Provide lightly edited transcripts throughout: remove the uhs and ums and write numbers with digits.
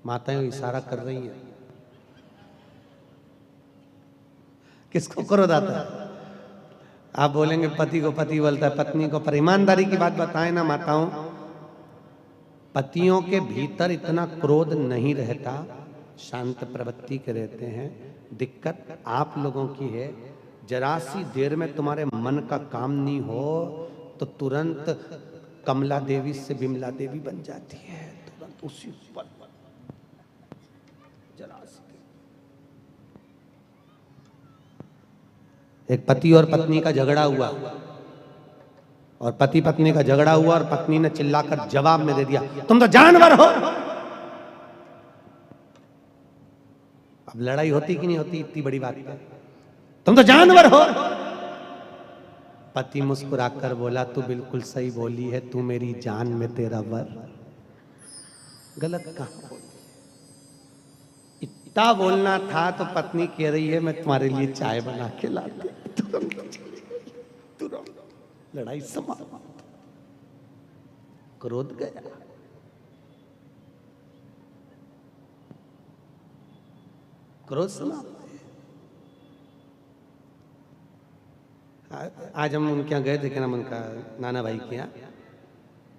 माताएं इशारा कर रही है। किसको क्रोध आता है? आप बोलेंगे पति को पति बोलता है पत्नी को, पर ईमानदारी की बात बताएं ना माताओं, पतियों के भीतर इतना क्रोध नहीं रहता, शांत प्रवृत्ति के रहते हैं। दिक्कत आप लोगों की है, जरा सी देर में तुम्हारे मन का काम नहीं हो तो तुरंत कमला देवी से बिमला देवी बन जाती है, तुरंत उसी पल जरा सी। एक पति और पत्नी का झगड़ा हुआ और पति पत्नी का झगड़ा हुआ और पत्नी ने चिल्लाकर जवाब में दे दिया, तुम तो जानवर हो। अब लड़ाई होती कि नहीं होती इतनी बड़ी बात है, तुम तो जानवर हो। पति मुस्कुराकर बोला, तू बिल्कुल सही बोली है, तू मेरी जान में तेरा वर। गलत कहां बोली? इतना बोलना था तो पत्नी कह रही है मैं तुम्हारे लिए चाय बना के लाती, तुरंत लड़ाई समाप्त, क्रोध गया। क्रोध समाप्त। आज हम उनके यहाँ गए थे, क्या नाम उनका, नाना भाई के यहाँ,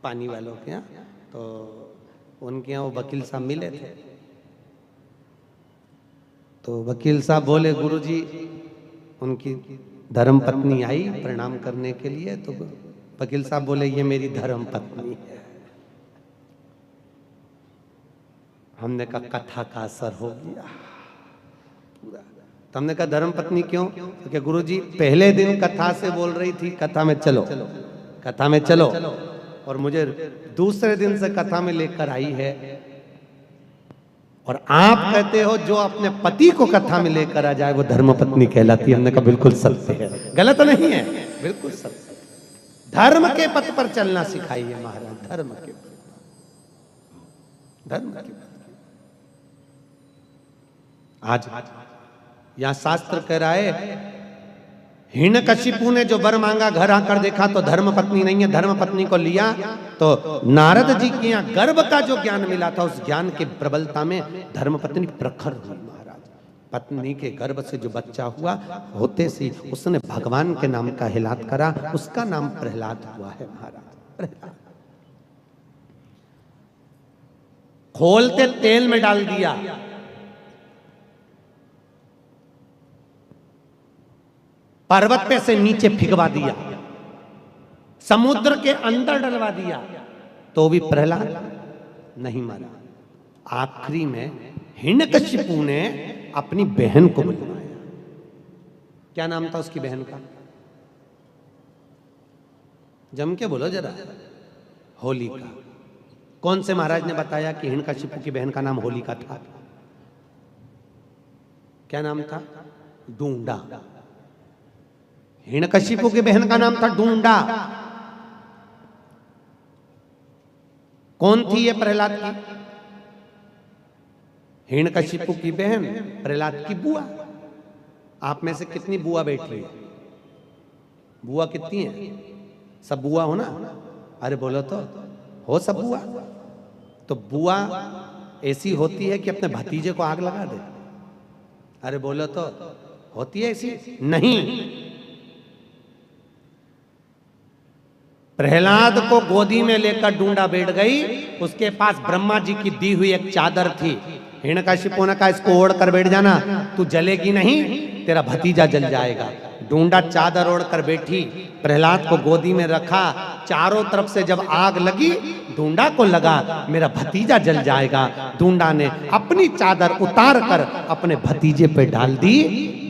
पानी वालों के यहाँ, तो उनके यहाँ वो वकील साहब मिले थे। तो वकील साहब बोले, गुरुजी उनकी धर्म पत्नी आई प्रणाम करने के लिए, तो वकील साहब बोले ये मेरी धर्म पत्नी है। हमने कहा कथा का असर हो गया पूरा। तो हमने कहा धर्म पत्नी क्यों? तो क्या गुरुजी पहले दिन कथा से बोल रही थी कथा में चलो, कथा में चलो, और मुझे दूसरे दिन से कथा में लेकर आई है, और आप कहते हो जो अपने पति को कथा में लेकर आ जाए वो धर्म पत्नी कहलाती है। हमने कहा बिल्कुल सत्य है, गलत नहीं है, बिल्कुल सत्य। धर्म के पथ पर चलना सिखाइए महाराज, धर्म के पथ, धर्म के पथ। आज यहां शास्त्र कह रहा है, हिरण्यकशिपु ने जो वर मांगा घर आकर देखा तो धर्म पत्नी नहीं है, धर्म पत्नी को लिया तो नारद जी के यहाँ गर्भ का जो ज्ञान मिला था उस ज्ञान के प्रबलता में धर्म पत्नी प्रखर हुई महाराज। पत्नी के गर्भ से जो बच्चा हुआ होते से उसने भगवान के नाम का हिलात करा, उसका नाम प्रहलाद हुआ है महाराज, प्रहलाद। खोलते तेल में डाल दिया, पर्वत पे से नीचे फिगवा दिया, समुद्र के अंदर डलवा दिया, तो भी प्रहलाद नहीं मरा। आखिरी में हिरण्यकशिपु ने अपनी बहन को बुलवाया। क्या नाम था उसकी बहन का? जम के बोलो जरा। होलिका। कौन से महाराज ने बताया कि हिरण्यकशिपु की बहन का नाम होलिका था? क्या नाम था? डूंडा। हिरण्यकशिपु की बहन का नाम था डूंडा। कौन थी ये प्रहलाद की? हिरण्यकशिपु की बहन, प्रहलाद की बुआ। आप में से कितनी बुआ बैठी है? बुआ कितनी है? सब बुआ हो ना? अरे बोलो तो, हो सब बुआ? तो बुआ ऐसी होती है कि अपने भतीजे को आग लगा दे? अरे बोलो तो, होती है ऐसी? नहीं। प्रहलाद को गोदी में लेकर डूंडा बैठ गई, उसके पास ब्रह्मा जी की दी हुई एक चादर थी। हिरण्यकशिपु ने कहा इसको ओढ़ कर बैठ जाना, तू जलेगी नहीं, तेरा भतीजा जल जाएगा। डूंडा चादर ओढ़ कर बैठी, प्रहलाद को गोदी में रखा, चारों तरफ से जब आग लगी डूंडा को लगा मेरा भतीजा जल जाएगा। डूंडा ने अपनी चादर उतार कर अपने भतीजे पे डाल दी,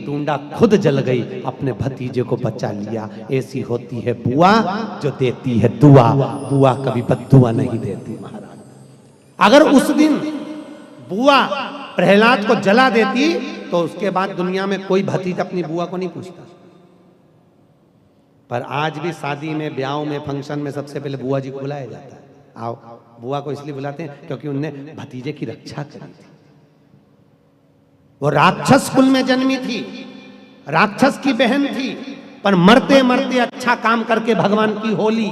डूंडा खुद जल गई, अपने भतीजे को बचा लिया। ऐसी होती है बुआ जो देती है दुआ, बुआ कभी बद्दुआ नहीं देती महाराज। अगर उस दिन बुआ प्रहलाद को जला देती तो उसके बाद दुनिया में कोई भतीजा अपनी बुआ को नहीं पूछता। पर आज भी शादी में, ब्याह में, फंक्शन में सबसे पहले बुआ जी को बुलाया जाता है। आओ, बुआ को इसलिए बुलाते हैं क्योंकि उनने भतीजे की रक्षा करी थी। वो राक्षस कुल में जन्मी थी, राक्षस की बहन थी, पर मरते मरते अच्छा काम करके भगवान की होली,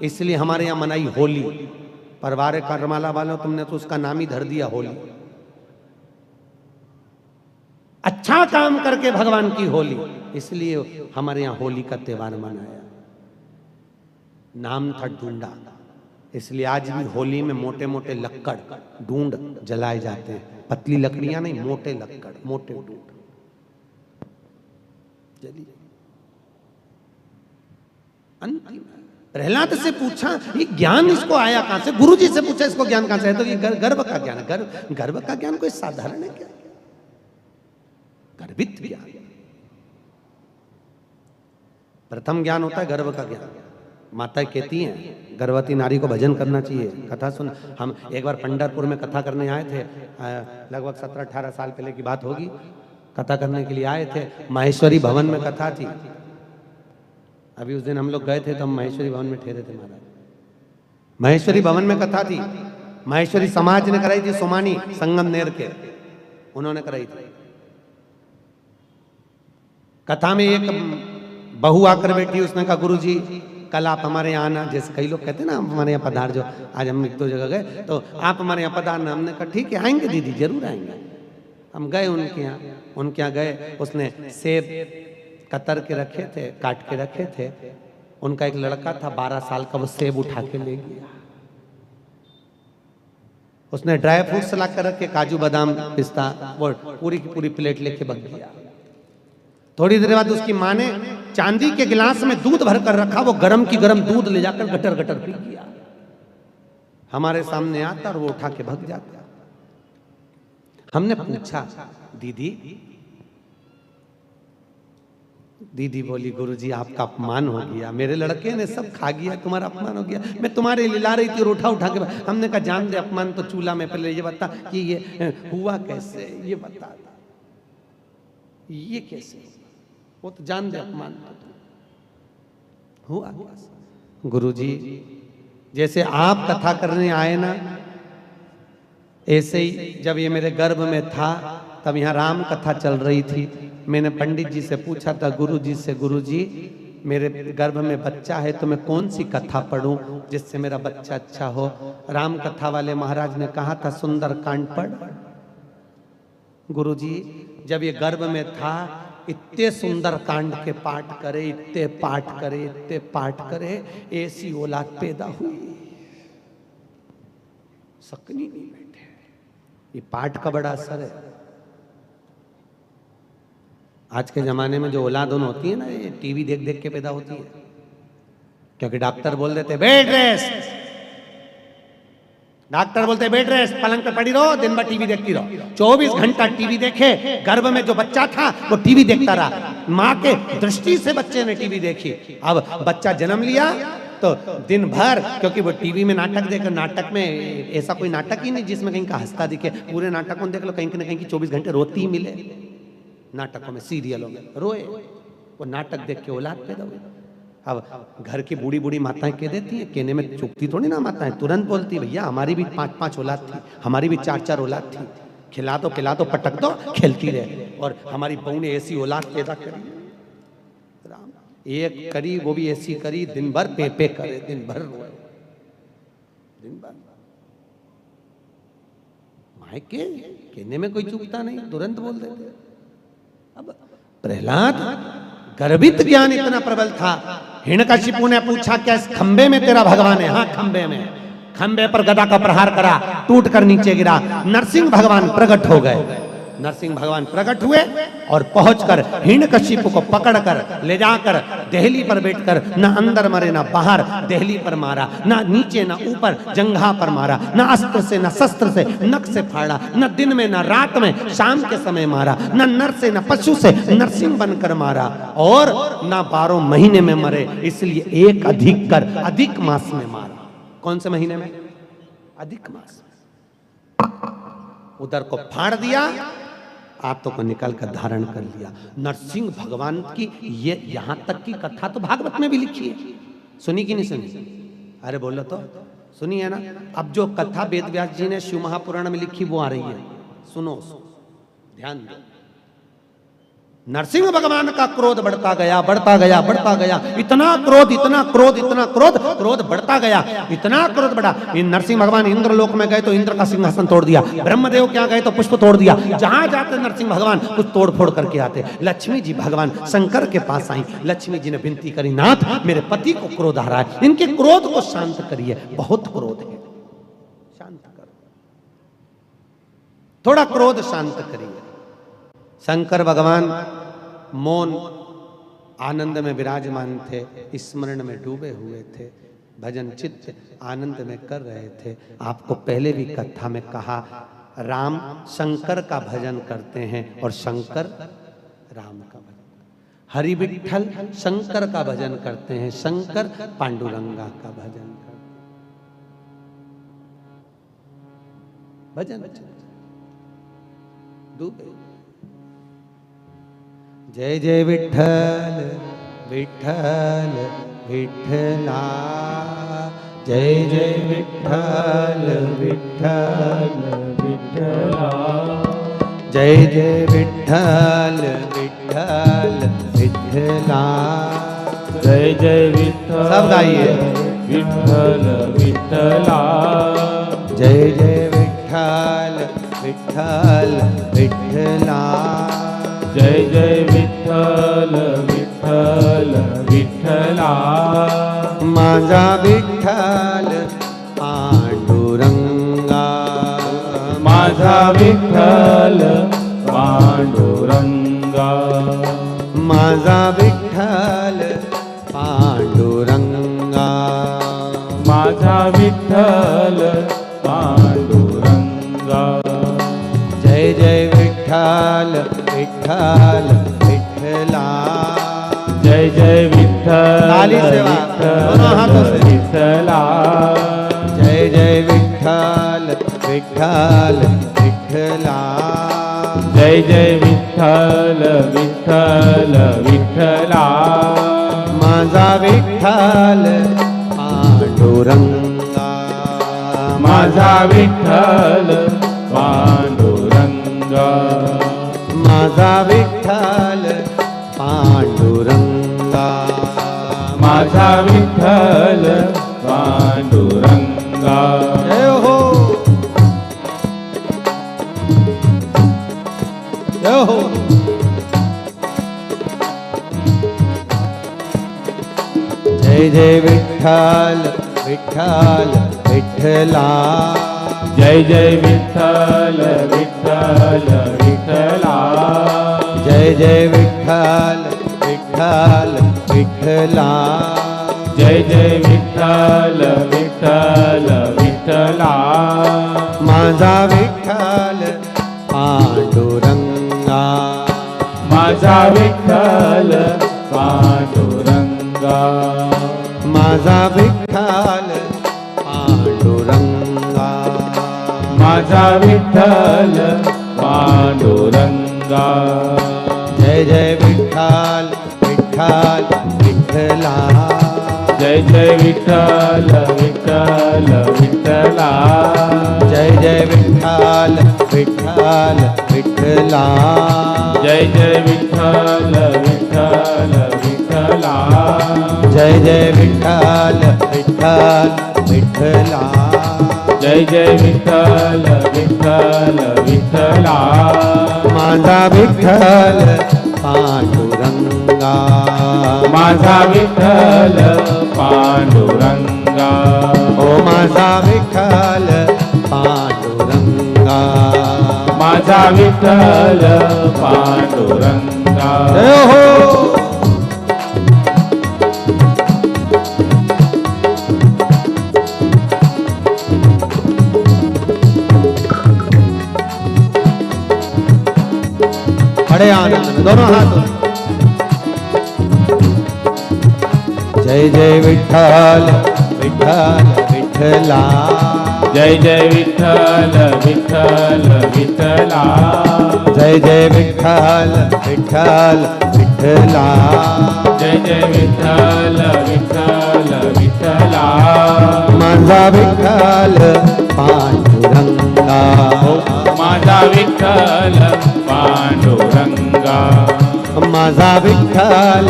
इसलिए हमारे यहाँ मनाई होली। परवारे करमाला वालों तुमने तो उसका नाम ही धर दिया होली। अच्छा काम करके भगवान की होली, इसलिए हमारे यहाँ होली का त्योहार मनाया। नाम था ढूंढा, इसलिए आज भी होली में मोटे मोटे लक्कड़ ढूंढ जलाए जाते हैं। पतली लकड़ियां नहीं, मोटे लक्कड़, मोटे ढूंढ जली। अंतिम प्रहलाद से पूछा ये ज्ञान इसको आया कहां से? गुरु जी से पूछा इसको ज्ञान कहां से है? तो ये गर्भ का ज्ञान है। गर्भ का ज्ञान कोई साधारण है क्या? गर्भित ज्ञान। प्रथम ज्ञान होता है गर्भ का ज्ञान। माता कहती हैं गर्भवती नारी को भजन करना चाहिए। कथा सुन, हम एक बार पंढरपुर में कथा करने आए थे, लगभग 17-18 साल पहले की बात होगी। कथा करने के लिए आए थे, माहेश्वरी भवन में कथा थी। अभी उस दिन हम लोग गए थे तो हम माहेश्वरी भवन में ठहरे थे महाराज। माहेश्वरी भवन में कथा थी, माहेश्वरी समाज ने कराई थी, सोमानी संगमनेर के उन्होंने कराई थी। कथा में एक बहू आकर बैठी, उसने कहा गुरु जी कल आप हमारे यहाँ आना। जैसे कई लोग कहते हैं ना हमारे यहाँ पधार, जो आज हम एक दो जगह गए तो आप हमारे यहाँ पधारना। हमने कहा ठीक है आएंगे दीदी, जरूर आएंगे। हम गए उनके यहाँ गए। उसने सेब कतर के रखे थे, काट के रखे थे। उनका एक लड़का था 12 साल का, वो सेब उठा के ले गया। उसने ड्राई फ्रूट्स ला कर रखे, काजू बादाम पिस्ता, वो पूरी की पूरी प्लेट लेके भाग गया। थोड़ी देर बाद उसकी माँ ने चांदी के गिलास में दूध भर कर रखा, वो गरम की गरम दूध ले जाकर गटर गटर पी गया। हमारे सामने आता और वो उठा के भाग जाता। हमने पूछा दीदी बोली गुरुजी आपका अपमान हो गया, मेरे लड़के ने सब खा गया, तुम्हारा अपमान हो गया। मैं तुम्हारे लिए ला रही थी और उठा के। हमने कहा जान दे अपमान तो चूल्हा में, पहले ये बता कि ये हुआ कैसे, ये बता ये कैसे, वो तो जान दे अपमान तो हुआ कैसे। गुरुजी जैसे आप कथा करने आए ना, ऐसे ही जब ये मेरे गर्भ में था तब यहाँ राम कथा चल रही थी। मैंने पंडित जी से पूछा था गुरुजी से, गुरुजी मेरे गर्भ में बच्चा है तो मैं कौन सी कथा पढ़ूं जिससे मेरा बच्चा अच्छा हो? राम कथा वाले महाराज ने कहा था सुंदर कांड पढ़। गुरुजी जब ये गर्भ में था इतने सुंदर कांड के पाठ करे, इतने पाठ करे, ऐसी औलाद पैदा हुई, सकनी नहीं बैठे। ये पाठ का बड़ा असर है। आज के जमाने में जो औलाद होती है ना, ये टीवी देख देख के पैदा होती है, क्योंकि डॉक्टर बोल देते बेड रेस्ट, डॉक्टर बोलते बेड रेस्ट, पलंग पे पड़ी रहो, दिन भर टीवी देखती रहो। 24 घंटा टीवी देखे, गर्भ में जो बच्चा था वो टीवी देखता रहा। माँ के दृष्टि से बच्चे ने टीवी देखी। अब बच्चा जन्म लिया तो दिन भर, क्योंकि वो टीवी में नाटक देखकर, नाटक में ऐसा कोई नाटक ही नहीं जिसमें कहीं का हंसता दिखे। पूरे नाटकों में देख लो, कहीं ना कहीं की 24 घंटे रोती ही मिले। नाटकों में, सीरियलों में रोए, वो नाटक देख के औलाद पैदा हुई। अब घर की बूढ़ी बूढ़ी माताएं कह देती हैं, कहने में चुपती थोड़ी ना माताएं, तुरंत बोलती भैया हमारी भी 5-5 औलाद थी, हमारी भी 4-4 औलाद थी, खिला दो पटक दो, खेलती रहे। और हमारी बहू ने ऐसी औलाद पैदा करी, एक करी वो भी ऐसी करी, दिन भर पे करे, दिन भर रोए, दिन भर। माए के कहने में कोई चूकता नहीं, तुरंत बोल देते। अब प्रहलाद गर्भित ज्ञान इतना प्रबल था। हिरण्यकशिपु ने पूछा क्या इस खंबे में तेरा भगवान है? हाँ खंबे में। खंबे पर गदा का प्रहार करा, टूट कर नीचे गिरा। नरसिंह भगवान प्रकट हो गए। नरसिंह भगवान प्रकट हुए और पहुंचकर हिरण्यकशिपु को पकड़कर ले जाकर देहली पर बैठकर न अंदर मरे न बाहर, देहली पर मारा, ना नीचे न ऊपर, जंघा पर मारा, न अस्त्र से न शस्त्र से, नख से फाड़ा, न दिन में न रात में, शाम के समय मारा, न नर से न पशु से, नरसिंह बनकर मारा, और न 12 महीने में मरे, इसलिए एक अधिक कर अधिक मास में मारा। कौन से महीने में? अधिक मास में। उधर को फाड़ दिया, आंतों को निकाल कर धारण कर लिया। नरसिंह भगवान की ये यहां तक की कथा तो भागवत में भी लिखी है, सुनी कि नहीं सुनी? अरे बोलो तो, सुनी है ना? अब जो कथा वेद व्यास जी ने शिव महापुराण में लिखी वो आ रही है, सुनो ध्यान दो। नरसिंह भगवान का क्रोध बढ़ता गया, बढ़ता गया, बढ़ता गया, इतना क्रोध, इतना क्रोध, इतना क्रोध, क्रोध बढ़ता गया, इतना क्रोध बढ़ा। नरसिंह भगवान इंद्र लोक में गए तो इंद्र का सिंहासन तोड़ दिया, ब्रह्मदेव क्या गए तो पुष्प तोड़ दिया, जहां जाते नरसिंह भगवान कुछ तोड़ फोड़ करके आते। लक्ष्मी जी भगवान शंकर के पास आई, लक्ष्मी जी ने विनती करी, नाथ मेरे पति को क्रोध आ रहा है, इनके क्रोध को शांत करिए, बहुत क्रोध है, शांत करो, थोड़ा क्रोध शांत करिए। शंकर भगवान मौन आनंद में विराजमान थे, स्मरण में डूबे हुए थे, भजन चित्त आनंद में कर रहे थे। आपको पहले भी कथा में कहा, राम शंकर का भजन करते हैं और शंकर राम का भजन, हरि विठ्ठल शंकर का भजन करते हैं, शंकर पांडुरंगा का भजन करते हैं। भजन डूबे। जय जय विठ्ठल विठ्ठल विठ्ठला, जय जय विठ्ठल विठ्ठल विठ्ठला, जय जय विठ्ठल विठ्ठल विठ्ठला, जय जय विठ्ठल। सब गाइए। विठ्ठल विठ्ठला, जय जय विठ्ठल विठ्ठल विठ्ठला, जय जय विठ्ठल विठ्ठल विठ्ठला, माझा विठ्ठल पांडुरंगा, माझा विठ्ठल पांडुरंगा, माझा विठ्ठल पांडुरंगा, माझा विठ्ठल पांडुरंगा, जय जय विठ्ठल विठ्ठल विठ्ठला, जय जय विठ्ठल ताली से बात, दोनों हाथों से। विठ्ठला, जय जय विठ्ठल विठ्ठल विठ्ठला, जय जय विठ्ठल विठ्ठल विठ्ठला, माझा विठ्ठल पांडुरंगा, माझा विठ्ठल पांडुरंगा, माझा विठ्ठल पांडुरंगा, माझा विठ्ठल पांडुरंगा। जय हो, जय हो। जय जय विठ्ठल विठ्ठल विठ्ठला, जय जय विठ्ठल विठ्ठल विठ्ठला, जय जय विठ्ठल विठ्ठल विठ्ठला, जय जय विठ्ठल विठ्ठल विठ्ठला, माझा विठ्ठल पांडुरंगा, माझा विठ्ठल पांडुरंगा, माझा विठ्ठल पांडुरंगा, माझा विठ्ठल पांडुरंगा, जय जय विठ्ठल विठ्ठल विठ्ठला, जय जय विठ्ठल विठ्ठल विठ्ठला, जय जय विठ्ठल विठ्ठल विठ्ठला, जय जय विठ्ठल विठ्ठल विठ्ठला, जय जय विठ्ठल विठ्ठल विठ्ठला, जय जय विठ्ठल विठ्ठल विठ्ठला, माझा विठ्ठल पांडुरंगा, माझा विठ्ठल पांडुरंगा, ओ माझा विठ्ठल पांडुरंगा, माझा विठ्ठल पांडुरंगा। जय हो। बड़े आनंद में दोनों हाथों। जय जय विठ्ठल विठ्ठल विठ्ठला, जय जय विठ्ठल विठ्ठल विठ्ठला, जय जय विठ्ठल विठ्ठल विठ्ठला, जय जय विठ्ठल विठ्ठल विठ्ठला, माझा विठ्ठल पांडुरंगा, माझा विठ्ठल पांडुरंगा, माझा विठ्ठल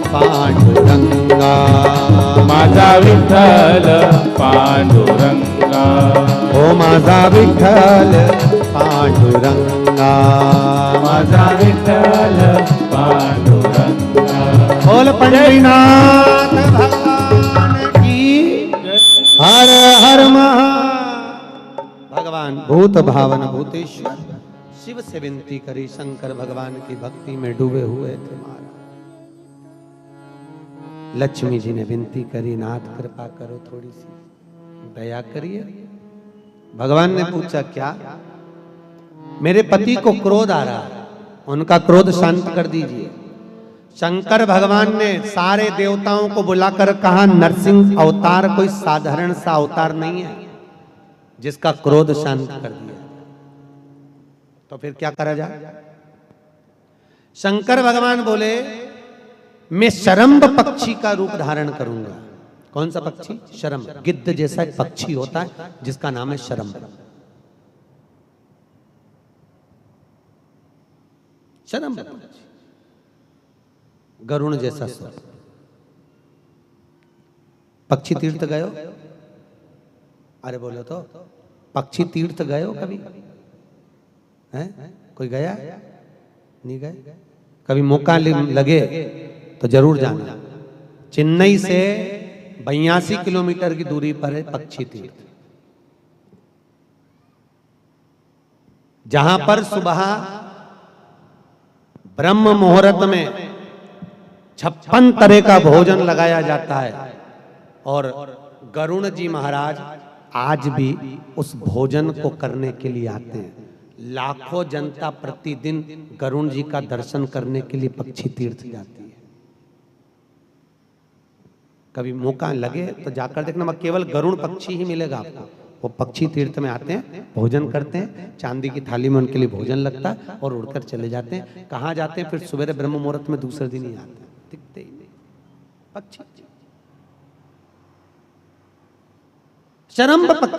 पांडुरंगा, माझा विठ्ठल पांडुरंगा, ओ माझा विठ्ठल पांडुरंगा, माझा विठ्ठल पांडुरंगा। बोल पंढरीनाथ भगवान की हर हर महा। भगवान भूत भावन भूतेश्वर शिव से विनती करी, शंकर भगवान की भक्ति में डूबे हुए थे महाराज। लक्ष्मी जी ने विनती करी, नाथ कृपा करो, थोड़ी सी दया करिए। भगवान ने पूछा क्या? मेरे पति को क्रोध आ रहा है, उनका क्रोध शांत कर दीजिए। शंकर भगवान ने सारे देवताओं को बुलाकर कहा, नरसिंह अवतार कोई साधारण सा अवतार नहीं है जिसका क्रोध शांत कर दिया। तो फिर क्या करा जाए? शंकर भगवान बोले, मैं शरम्भ पक्षी का रूप धारण करूंगा। कौन सा पक्षी? शरम्भ, गिद्ध जैसा एक पक्षी होता है जिसका नाम है शरम्भ। शरम्भ पक्षी, गरुण जैसा स्वर। पक्षी तीर्थ गए हो? अरे बोलो तो, पक्षी तीर्थ गए हो कभी? हैं? कोई गया? नहीं गए? कभी मौका लगे तो जरूर जाना। चेन्नई से 82 किलोमीटर की दूरी पर है पक्षी तीर्थ, जहां पर सुबह ब्रह्म मुहूर्त में 56 तरह का भोजन लगाया जाता है। और गरुण जी महाराज आज भी उस भोजन को करने के लिए आते हैं। लाखों जनता प्रतिदिन गरुण जी का दर्शन करने के लिए पक्षी तीर्थ जाती है। कभी मौका लगे तो जाकर देखना, मगर केवल गरुण पक्षी ही मिलेगा आपको। वो पक्षी तीर्थ में आते हैं, भोजन करते हैं, चांदी की थाली में उनके लिए भोजन लगता है और उड़कर चले जाते हैं। कहाँ जाते हैं? फिर सुबह ब्रह्म मुहूर्त में दूसरे दिन ही आते हैं, दिखते ही नहीं पक्षी। शरम्भ पक्षी